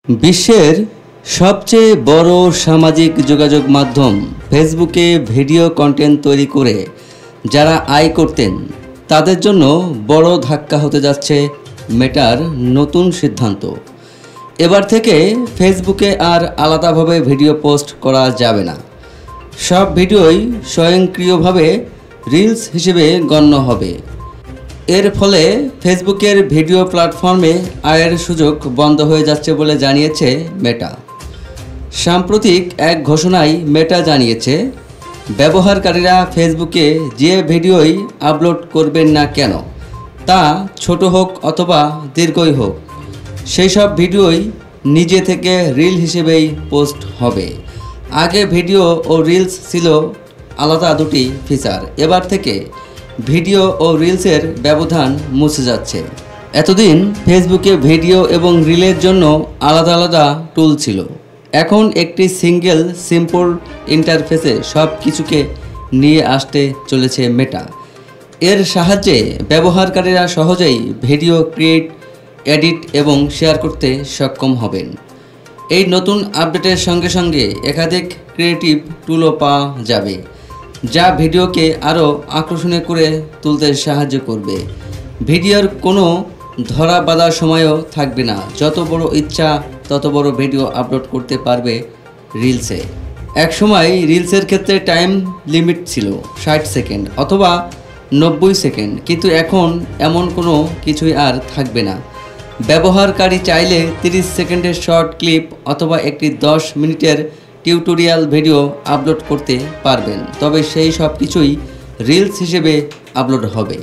বিশ্বের সবচেয়ে বড় সামাজিক যোগাযোগ মাধ্যম ফেসবুকে ভিডিও কন্টেন্ট তৈরি করে যারা আয় করতেন তাদের জন্য বড় ধাক্কা হতে যাচ্ছে মেটার নতুন সিদ্ধান্ত। এবার থেকে ফেসবুকে আর আলাদাভাবে ভিডিও পোস্ট করা যাবে না। সব ভিডিওই স্বয়ংক্রিয়ভাবে রিলস হিসেবে গণ্য হবে। এর ফলে ফেসবুকের ভিডিও প্ল্যাটফর্মে আয়ের সুযোগ বন্ধ হয়ে যাচ্ছে বলে জানিয়েছে মেটা। সাম্প্রতিক এক ঘোষণায় মেটা জানিয়েছে, ব্যবহারকারীরা ফেসবুকে যে ভিডিওই আপলোড করবেন না কেন, তা ছোট হোক অথবা দীর্ঘই হোক, সেই সব ভিডিওই নিজে থেকে রিল হিসেবেই পোস্ট হবে। আগে ভিডিও ও রিলস ছিল আলাদা দুটি ফিচার। এবার থেকে ভিডিও ও রিলসের ব্যবধান মুছে যাচ্ছে। এতদিন ফেসবুকে ভিডিও এবং রিলের জন্য আলাদা আলাদা টুল ছিল। এখন একটি সিঙ্গেল সিম্পল ইন্টারফেসে সব কিছুকে নিয়ে আসতে চলেছে মেটা। এর সাহায্যে ব্যবহারকারীরা সহজেই ভিডিও ক্রিয়েট, এডিট এবং শেয়ার করতে সক্ষম হবেন। এই নতুন আপডেটের সঙ্গে সঙ্গে একাধিক ক্রিয়েটিভ টুলও পাওয়া যাবে, যা ভিডিওকে আরও আকর্ষণীয় করে তুলতে সাহায্য করবে। ভিডিওর কোনো ধরা বাঁধার সময়ও থাকবে না। যত বড় ইচ্ছা তত বড় ভিডিও আপলোড করতে পারবে রিলসে। একসময় রিলসের ক্ষেত্রে টাইম লিমিট ছিল 60 সেকেন্ড অথবা 90 সেকেন্ড, কিন্তু এখন এমন কোনো কিছুই আর থাকবে না। ব্যবহারকারী চাইলে 30 সেকেন্ডের শর্ট ক্লিপ অথবা একটি 10 মিনিটের টিউটোরিয়াল ভিডিও আপলোড করতে পারবেন, তবে সেই সব কিছুই রিলস হিসেবে আপলোড হবে।